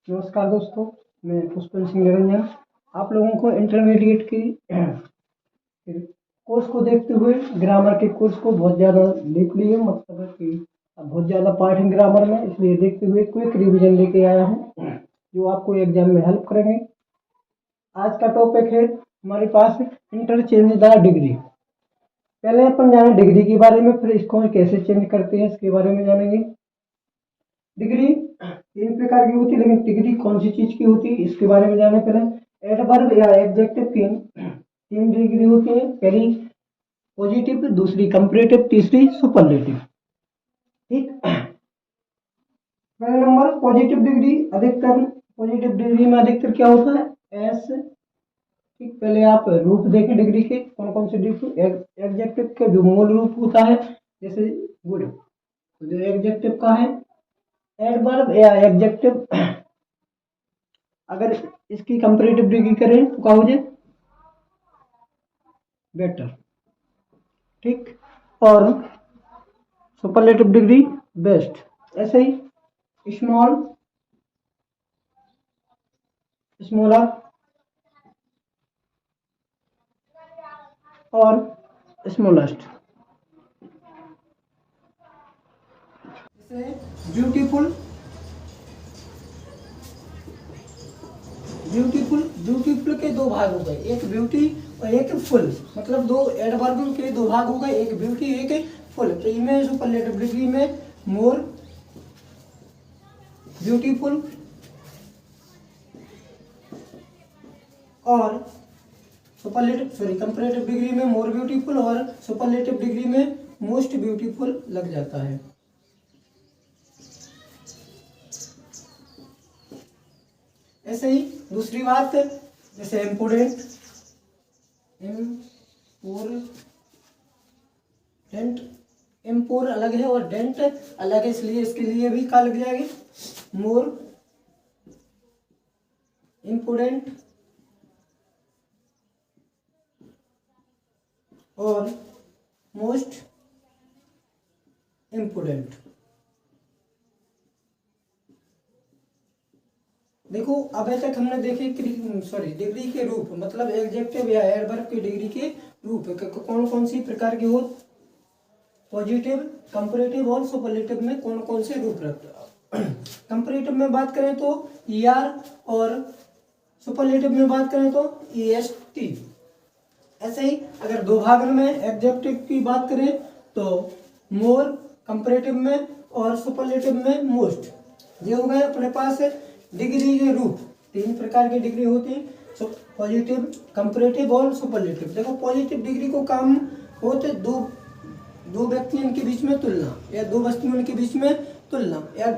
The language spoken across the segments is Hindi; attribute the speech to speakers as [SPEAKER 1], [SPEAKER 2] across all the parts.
[SPEAKER 1] नमस्कार दोस्तों, मैं पुष्पन सिंह निरंजन आप लोगों को इंटरमीडिएट की कोर्स को देखते हुए ग्रामर के कोर्स को बहुत ज़्यादा डीपली है, मतलब है कि बहुत ज़्यादा पार्ट है ग्रामर में, इसलिए देखते हुए क्विक रिवीजन लेके आया हूँ जो आपको एग्जाम में हेल्प करेंगे। आज का टॉपिक है हमारे पास इंटरचेंज द डिग्री। पहले अपन जाने डिग्री के बारे में, फिर इसको कैसे चेंज करते हैं इसके बारे में जानेंगे। डिग्री तीन प्रकार की होती है, लेकिन डिग्री कौन सी चीज की होती है इसके बारे में जाने पहले एडवर्ब या एडजेक्टिव की तीन डिग्री होती है। पहली पॉजिटिव, दूसरी कंपैरेटिव, तीसरी सुपरलेटिव। ठीक, पहले नंबर पॉजिटिव डिग्री। अधिकतर पॉजिटिव डिग्री में अधिकतर क्या होता है एस। ठीक, पहले आप रूप देखें डिग्री के कौन कौन से डिग्री। एडजेक्टिव का जो मूल रूप होता है जैसे गुड, तो जो एडजेक्टिव का है एडवर्ब या एडजेक्टिव, अगर इसकी कंपैरेटिव डिग्री करें तो क्या हो जाए बेटर। ठीक, और सुपरलेटिव डिग्री बेस्ट। ऐसे ही स्मॉल, स्मॉलर और स्मॉलेस्ट। जैसे ब्यूटीफुल, ब्यूटीफुल, ब्यूटीफुल के दो भाग हो गए, एक ब्यूटी और एक फुल, मतलब दो एडवर्ब के दो भाग हो गए, एक ब्यूटी एक फुल। तो इनमें सुपरलेटिव डिग्री में मोर ब्यूटीफुल और कंपैरेटिव डिग्री में मोर ब्यूटीफुल और सुपरलेटिव डिग्री में मोस्ट ब्यूटीफुल लग जाता है। ऐसे ही दूसरी बात, जैसे इम्पोर्टेंट, इम्पोर अलग है और डेंट अलग है, इसलिए इसके लिए भी क्या लग जाएगी मोर इम्पोर्टेंट और मोस्ट इम्पोर्टेंट। देखो अभी तक हमने देखे डिग्री के रूप, मतलब एडजेक्टिव या एडवर्ब की डिग्री के रूप कौन कौन सी प्रकार के हो। पॉजिटिव, कंपैरेटिव और सुपरलेटिव में कौन कौन से रूप रखते हैं। कंपैरेटिव में बात करें तो ER और सुपरलेटिव में बात करें तो EST। ऐसे ही अगर दो भाग में एडजेक्टिव की बात करें तो मोर कंपैरेटिव में और सुपरलेटिव में मोस्ट। ये हो गए अपने पास डिग्री के रूप। तीन प्रकार की डिग्री होती है, पॉजिटिव, कंपैरेटिव और सुपरलेटिव। देखो पॉजिटिव डिग्री को काम होते दो व्यक्तियों के बीच में तुलना, या दो वस्तुओं के बीच में तुलना, या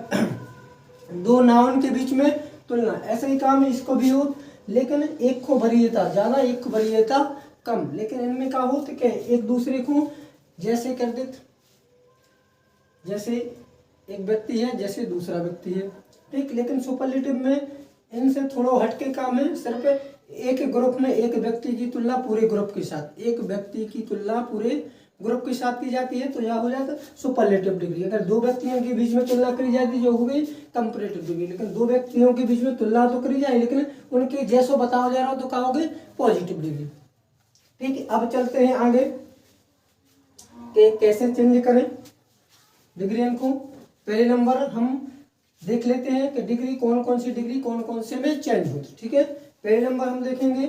[SPEAKER 1] दो नाउन के बीच में तुलना, ऐसा ही काम इसको भी हो। लेकिन एक को वरीयता ज्यादा, एक को वरीयता कम, लेकिन इनमें क्या हो कि एक दूसरे को जैसे कर देते, जैसे एक व्यक्ति है जैसे दूसरा व्यक्ति है। ठीक, लेकिन सुपरलेटिव में इनसे थोड़ा हटके काम है, सिर्फ एक ग्रुप में एक व्यक्ति की तुलना पूरे ग्रुप के साथ, एक व्यक्ति की तुलना पूरे ग्रुप के साथ की जाती है, तो यह हो जाता है सुपरलेटिव डिग्री। अगर दो व्यक्तियों के बीच में तुलना करी जाती है जो हो गई कंपैरेटिव डिग्री। लेकिन दो व्यक्तियों के बीच में तुलना तो करी जाए, लेकिन उनके जैसो बताया जा रहा हो तो क्या हो गई पॉजिटिव डिग्री। ठीक, अब चलते हैं आगे कि कैसे चेंज करें डिग्री को। पहले नंबर हम देख लेते हैं कि डिग्री कौन कौन सी डिग्री कौन कौन से में चेंज होती। ठीक है, पहले नंबर हम देखेंगे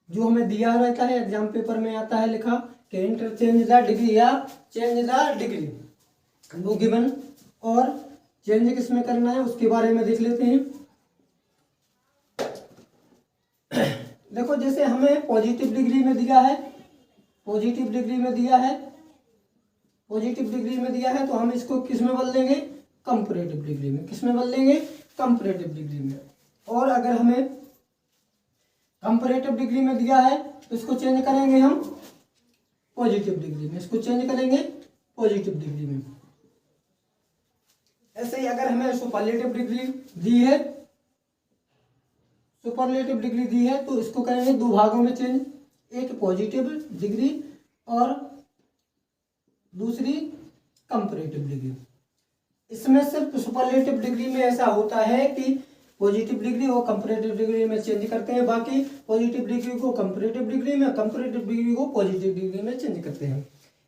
[SPEAKER 1] जो हमें दिया रहता है एग्जाम पेपर में आता है लिखा कि इंटरचेंज द डिग्री या चेंज द डिग्री, वो गिवन, और चेंज किसमें करना है उसके बारे में देख लेते हैं। देखो जैसे हमें पॉजिटिव डिग्री में दिया है, पॉजिटिव डिग्री में दिया है, पॉजिटिव डिग्री में दिया है, तो हम इसको किस में बदल देंगे कंपैरेटिव डिग्री में। किस में बदल देंगे कंपैरेटिव डिग्री में। और अगर हमें कंपैरेटिव डिग्री में दिया है तो इसको चेंज करेंगे हम पॉजिटिव डिग्री में, इसको चेंज करेंगे पॉजिटिव डिग्री में। ऐसे ही अगर हमें सुपरलेटिव डिग्री दी है, सुपरलेटिव डिग्री दी है तो इसको करेंगे दो भागों में चेंज, एक पॉजिटिव डिग्री और दूसरी कंपैरेटिव डिग्री। इसमें सिर्फ सुपरलेटिव डिग्री में ऐसा होता है कि पॉजिटिव डिग्री और कंपैरेटिव डिग्री में चेंज करते हैं। बाकी पॉजिटिव डिग्री को कंपैरेटिव डिग्री में, कंपैरेटिव डिग्री को पॉजिटिव डिग्री में चेंज करते हैं।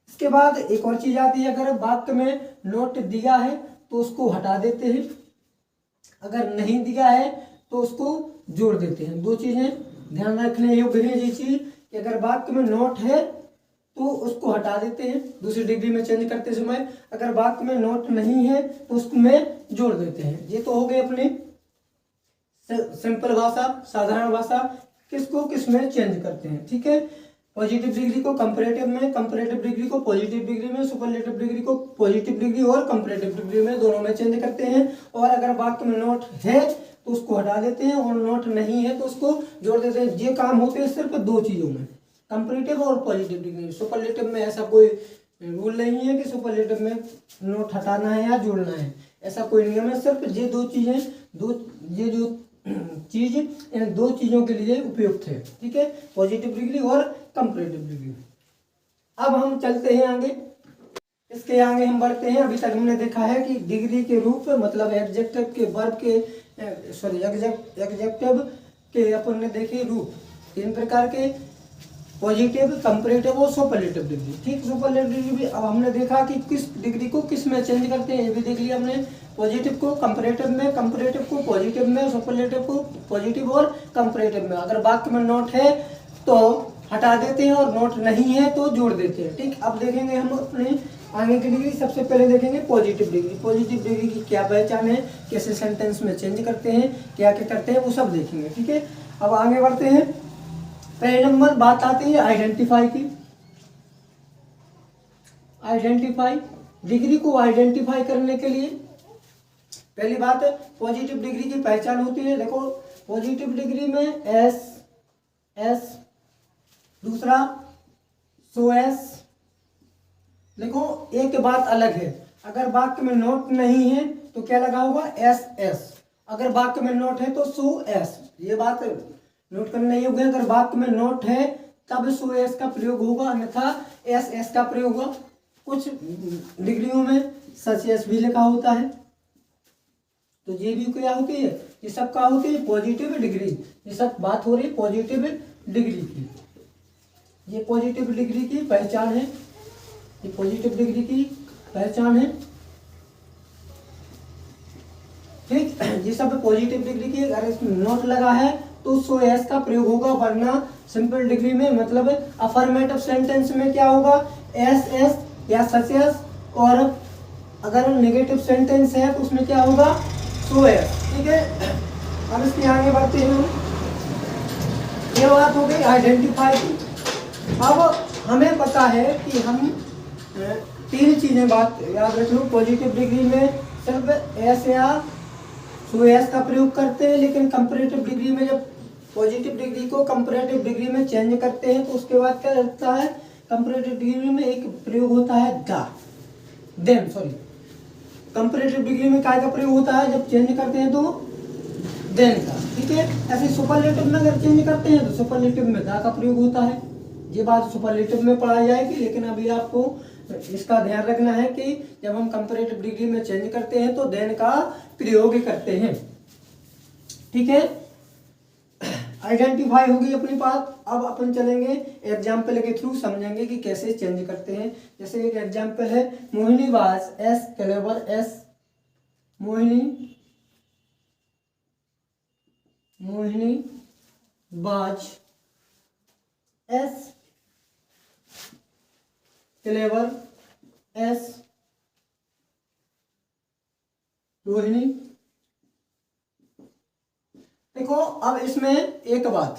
[SPEAKER 1] इसके बाद एक और चीज आती है, अगर वाक्य में नोट दिया है तो उसको हटा देते हैं, अगर नहीं दिया है तो उसको जोड़ देते हैं। दो चीजें ध्यान रखने योग्य है ये चीज कि अगर वाक्य में नोट है तो उसको हटा देते हैं दूसरी डिग्री में चेंज करते समय, अगर वाक्य में नोट नहीं है तो उसमें जोड़ देते हैं। ये तो हो गए अपने सिंपल भाषा, साधारण भाषा, किसको किस में चेंज करते हैं। ठीक है, पॉजिटिव डिग्री को कंपैरेटिव में, कंपैरेटिव डिग्री को पॉजिटिव डिग्री में, सुपरलेटिव डिग्री को पॉजिटिव डिग्री और कंपैरेटिव डिग्री में, दोनों में चेंज करते हैं। और अगर वाक्य में नोट है तो उसको हटा देते हैं और नोट नहीं है तो उसको जोड़ देते हैं। ये काम होते हैं सिर्फ दो चीजों में, कंपैरेटिव और पॉजिटिव डिग्री। सुपरलेटिव में ऐसा कोई रूल नहीं है कि सुपरलेटिव में नोट हटाना है या जोड़ना है, ऐसा कोई नियम है। सिर्फ ये दो चीजें, ये जो चीज इन दो चीजों के लिए उपयुक्त है। ठीक है, पॉजिटिव डिग्री और कंपैरेटिव डिग्री। अब हम चलते हैं आगे, इसके आगे हम बढ़ते हैं। अभी तक हमने देखा है कि डिग्री के रूप मतलब एडजेक्टिव के, वर्ब के, एडजेक्टिव के अपन ने देखे रूप तीन प्रकार के, पॉजिटिव, कंपैरेटिव और सुपरलेटिव डिग्री। ठीक, सुपरलेटिव डिग्री अब हमने देखा कि किस डिग्री को किस में चेंज करते हैं, ये भी देख लिया हमने। पॉजिटिव को कंपैरेटिव में, कंपैरेटिव को पॉजिटिव में, सुपरलेटिव को पॉजिटिव और कंपैरेटिव में। अगर वाक्य में नोट है तो हटा देते हैं और नोट नहीं है तो जोड़ देते हैं। ठीक, अब देखेंगे हम अपने आगे की डिग्री। सबसे पहले देखेंगे पॉजिटिव डिग्री। पॉजिटिव डिग्री की क्या पहचान है, कैसे सेंटेंस में चेंज करते हैं, क्या क्या करते हैं, वो सब देखेंगे। ठीक है, अब आगे बढ़ते हैं। पहले नंबर बात आती है आइडेंटिफाई की। आइडेंटिफाई, डिग्री को आइडेंटिफाई करने के लिए पहली बात पॉजिटिव डिग्री की पहचान होती है। देखो, पॉजिटिव डिग्री में एस, दूसरा सो एस। देखो, एक बात अलग है, अगर वाक्य में नोट नहीं है तो क्या लगा होगा, एस। अगर वाक्य में नोट है तो सो एस। ये बात नोट करना योग्य है। अगर वाक्य में नोट है तब सो एस का प्रयोग होगा, अन्यथा एस का प्रयोग होगा। कुछ डिग्रियों में सच एस भी लिखा होता है। तो ये भी क्या होती है, ये सब क्या होती है, पॉजिटिव डिग्री। ये सब बात हो रही है पॉजिटिव डिग्री की। ये पॉजिटिव डिग्री की पहचान है, ये पॉजिटिव डिग्री की पहचान है। ठीक, ये सब पॉजिटिव डिग्री की। अगर इसमें नोट लगा है तो सो एस का प्रयोग होगा, वरना सिंपल डिग्री में मतलब अफर्मेटिव सेंटेंस में क्या होगा, एस या सच एस। और अगर नेगेटिव सेंटेंस है तो उसमें क्या होगा, सो एस। ठीक है, अब इसके आगे बढ़ते हैं। ये बात हो गई आइडेंटिफाई की। अब हमें पता है कि हम तीन चीजें बात याद रख लो। पॉजिटिव डिग्री में सिर्फ एस या सो एस का प्रयोग करते हैं, लेकिन कंपैरेटिव डिग्री में जब पॉजिटिव डिग्री को कंपैरेटिव डिग्री में चेंज करते हैं तो उसके बाद क्या रहता है, कंपैरेटिव डिग्री में एक प्रयोग होता है कंपैरेटिव डिग्री में क्या का प्रयोग होता है जब चेंज करते हैं तो देन का। ठीक है, ऐसे सुपरलेटिव में अगर चेंज करते हैं तो सुपरलेटिव में दा का प्रयोग होता है। ये बात सुपरलेटिव में पढ़ाई जाएगी, लेकिन अभी आपको इसका ध्यान रखना है कि जब हम कंपैरेटिव डिग्री में चेंज करते हैं तो देन का प्रयोग करते हैं। ठीक है, आइडेंटिफाई होगी अपनी बात। अब अपन चलेंगे एग्जाम्पल के थ्रू, समझेंगे कि कैसे चेंज करते हैं। जैसे एक एग्जाम्पल है, Mohini was S clever S. Mohini was S clever S Rohini. देखो, अब इसमें एक बात,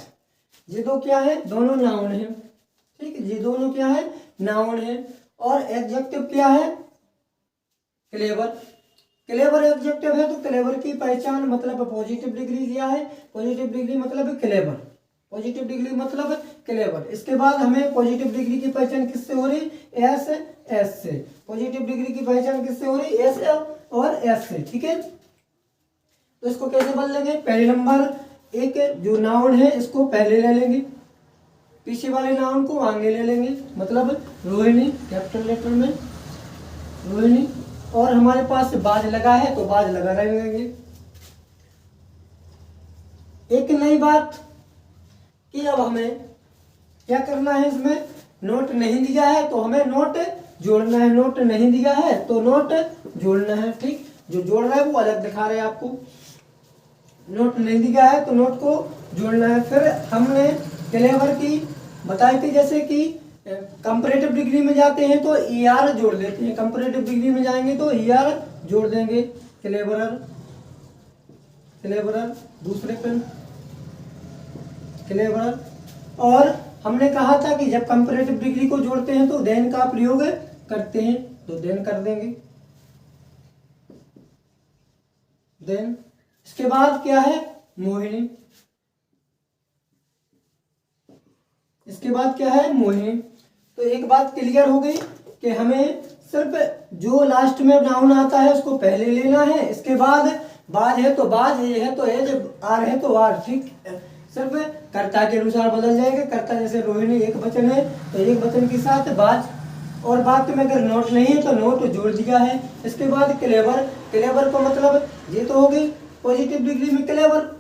[SPEAKER 1] ये दो क्या है, दोनों नाउन है। ठीक है, ये दोनों क्या है, नाउन है। और एडजेक्टिव क्या है, क्लेवर। क्लेवर एडजेक्टिव है तो क्लेवर की पहचान मतलब पॉजिटिव डिग्री दिया है। पॉजिटिव डिग्री मतलब क्लेवर, पॉजिटिव डिग्री मतलब क्लेवर। इसके बाद हमें पॉजिटिव डिग्री की पहचान किससे हो रही, एस से। पॉजिटिव डिग्री की पहचान किससे हो रही, एस और एस से। ठीक है, तो इसको कैसे बदलेंगे, पहले नंबर एक जो नाउन है इसको पहले ले लेंगे, पीछे वाले नाउन को आगे ले लेंगे। मतलब रोहिणी कैपिटल लेटर में रोहिणी, और हमारे पास बाज लगा है तो बाज लगा रहेंगे। एक नई बात कि अब हमें क्या करना है, इसमें नोट नहीं दिया है तो हमें नोट जोड़ना है, नोट नहीं दिया है तो नोट जोड़ना है। ठीक, जो जोड़ रहा है वो अलग दिखा रहे हैं आपको, नोट नहीं दिया है तो नोट को जोड़ना है। फिर हमने क्लेवर की बताई थी, जैसे कि कंपैरेटिव डिग्री में जाते हैं तो ER जोड़ देते हैं, कंपैरेटिव डिग्री में जाएंगे तो ER जोड़ देंगे। क्लेवरर, क्लेवरर, दूसरे पेन क्लेवरर। और हमने कहा था कि जब कंपैरेटिव डिग्री को जोड़ते हैं तो देन का प्रयोग करते हैं, तो देन कर देंगे, देन। इसके बाद क्या है, मोहिनी। इसके बाद क्या है, मोहिनी। तो एक बात क्लियर हो गई कि हमें सिर्फ जो लास्ट में नाउन आता है उसको पहले लेना है, इसके बाद बाज है तो बाज, ये है तो है, जब आर है तो आर। ठीक, सिर्फ कर्ता के अनुसार बदल जाएगा। कर्ता जैसे रोहिणी एक वचन है तो एक वचन के साथ बाज, और वाक्य में अगर नोट नहीं है तो नोट जोड़ दिया है। इसके बाद क्लेवर, क्लेवर को मतलब ये तो हो गई पॉजिटिव डिग्री में क्लेवर,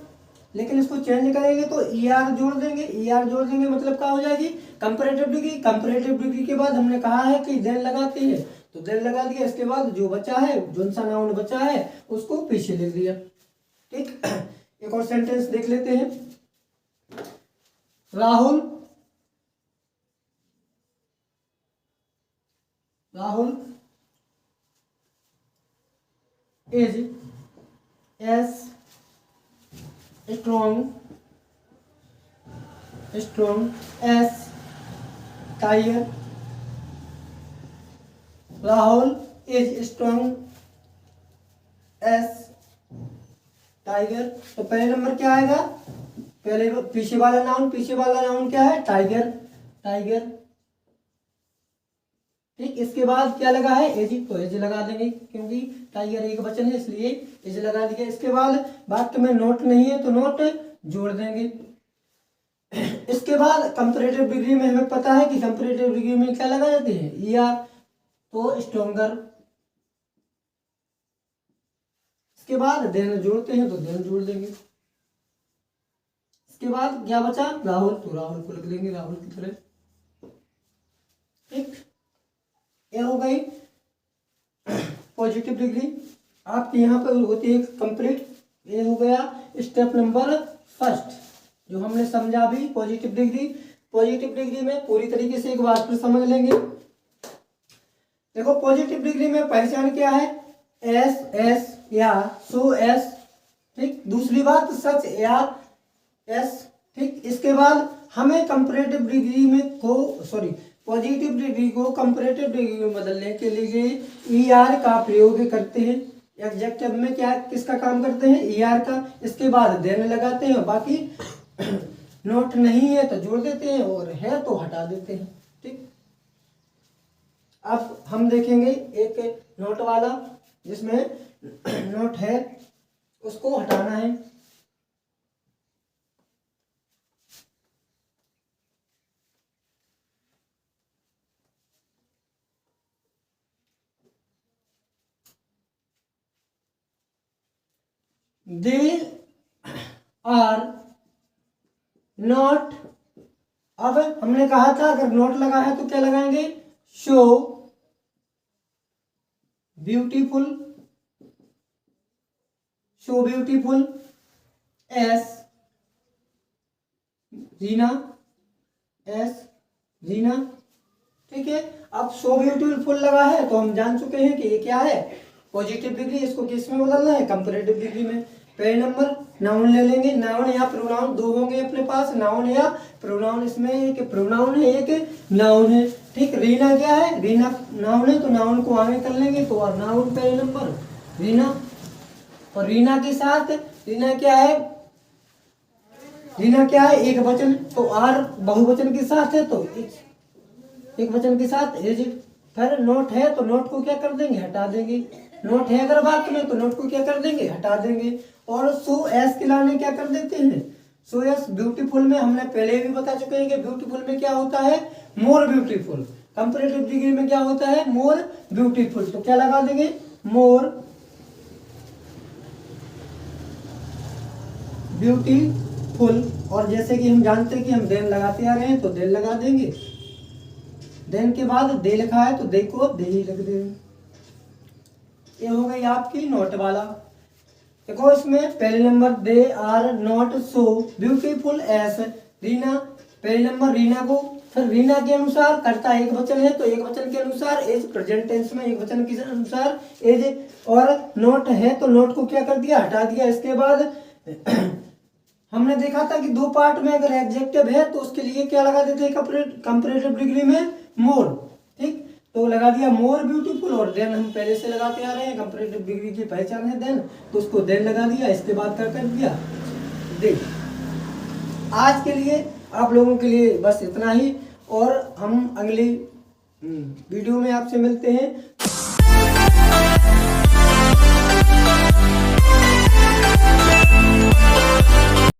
[SPEAKER 1] लेकिन इसको चेंज करेंगे तो ER जोड़ देंगे, ER जोड़ देंगे मतलब क्या हो जाएगी, कंपैरेटिव डिग्री। कंपैरेटिव डिग्री के बाद हमने कहा है कि देन लगाते हैं तो देन लगा दिया, इसके बाद जो बचा है, जो सा नाउन बचा है उसको पीछे लिख दिया। ठीक, एक और सेंटेंस देख लेते हैं। Rahul, Rahul is S strong, strong S tiger. Rahul is strong S tiger. तो पहले नंबर क्या आएगा, पहले पीछे वाला नाउन, पीछे वाला नाउन क्या है, टाइगर, टाइगर। ठीक, इसके बाद क्या लगा है, एज, तो एज लगा देंगे क्योंकि टाइगर एक वचन है इसलिए एज लगा दिया। इसके बाद वाक्य में नोट नहीं है तो नोट जोड़ देंगे। इसके बाद कंपैरेटिव डिग्री में हमें पता है कि कंपैरेटिव डिग्री में क्या लगा जाते हैं, ER, तो स्ट्रॉन्गर। इसके बाद देन जोड़ते हैं तो देन जोड़ देंगे। इसके बाद क्या बचा, राहुल, तो राहुल को लिख देंगे राहुल की तरह। ठीक, ये हो गई पॉजिटिव डिग्री आपके यहाँ पर होती है कंप्लीट। ये हो गया स्टेप नंबर फर्स्ट जो हमने समझा भी, पॉजिटिव डिग्री। पॉजिटिव डिग्री में पूरी तरीके से एक बार फिर समझ लेंगे। देखो पॉजिटिव डिग्री में पहचान क्या है, एस, एस या सो एस। ठीक, दूसरी बात सच या एस। ठीक, इसके बाद हमें कंपैरेटिव डिग्री में पॉजिटिव डिग्री को कंपैरेटिव डिग्री में बदलने के लिए ER का प्रयोग करते हैं। एडजेक्टिव में क्या किसका काम करते हैं, ER का। इसके बाद देन लगाते हैं, बाकी नोट नहीं है तो जोड़ देते हैं और है तो हटा देते हैं। ठीक, अब हम देखेंगे एक नोट वाला जिसमें नोट है उसको हटाना है। They are not. अब हमने कहा था अगर नोट लगा है तो क्या लगाएंगे, show beautiful, show beautiful as Reena, S Reena. ठीक है, अब शो ब्यूटीफुल लगा है तो हम जान चुके हैं कि ये क्या है, पॉजिटिव डिग्री। इसको किस में बदलना है, कंपैरेटिव डिग्री में। पहले नंबर नाउन ले लेंगे, नाउन या प्रोनाउन दो होंगे अपने पास, नाउन या प्रोनाउन। इसमें एक प्रोनाउन है एक नाउन है। ठीक, रीना क्या है, रीना नाउन है तो नाउन को आगे कर लेंगे तो और नाउन पहले नंबर रीना। और रीना के साथ रीना क्या है, रीना क्या है एक वचन, तो आर बहुवचन के साथ है तो एक वचन के साथ एज। फिर नोट है तो नोट को क्या कर देंगे, हटा देंगे। नोट है अगर वाक्य में तो नोट को क्या कर देंगे, हटा देंगे। और सो एस के लाने क्या कर देते हैं, सो एस ब्यूटीफुल में हमने पहले भी बता चुके हैं कि ब्यूटीफुल में क्या होता है, मोर ब्यूटीफुल। कंपैरेटिव डिग्री में क्या होता है, मोर ब्यूटीफुल। तो क्या लगा देंगे, मोर ब्यूटीफुल। ब्यूटीफुल, और जैसे कि हम जानते हैं कि हम देन लगाते आ रहे हैं तो देन लगा देंगे। देन के बाद दे लिखा है तो दे को दे ही लिख देंगे। ये हो गई आपकी नोट वाला। देखो इसमें पहले number they are not so beautiful as Reena, पहले नंबर रीना को, फिर रीना के अनुसार कर्ता एक वचन है तो एक वचन के अनुसार एज, प्रेजेंट टेंस में एक वचन के अनुसार एज, और नोट है तो नोट को क्या कर दिया, हटा दिया। इसके बाद हमने देखा था कि दो पार्ट में अगर एडजेक्टिव है तो उसके लिए क्या लगा देते हैं कंपैरेटिव डिग्री में, मोर। ठीक, तो लगा दिया मोर ब्यूटीफुल, और देन हम पहले से लगाते आ रहे हैं, कंपैरेटिव डिग्री की पहचान है देन, तो उसको देन लगा दिया। इसके बाद क्या कर दिया, देख। आज के लिए आप लोगों के लिए बस इतना ही, और हम अगली वीडियो में आपसे मिलते हैं।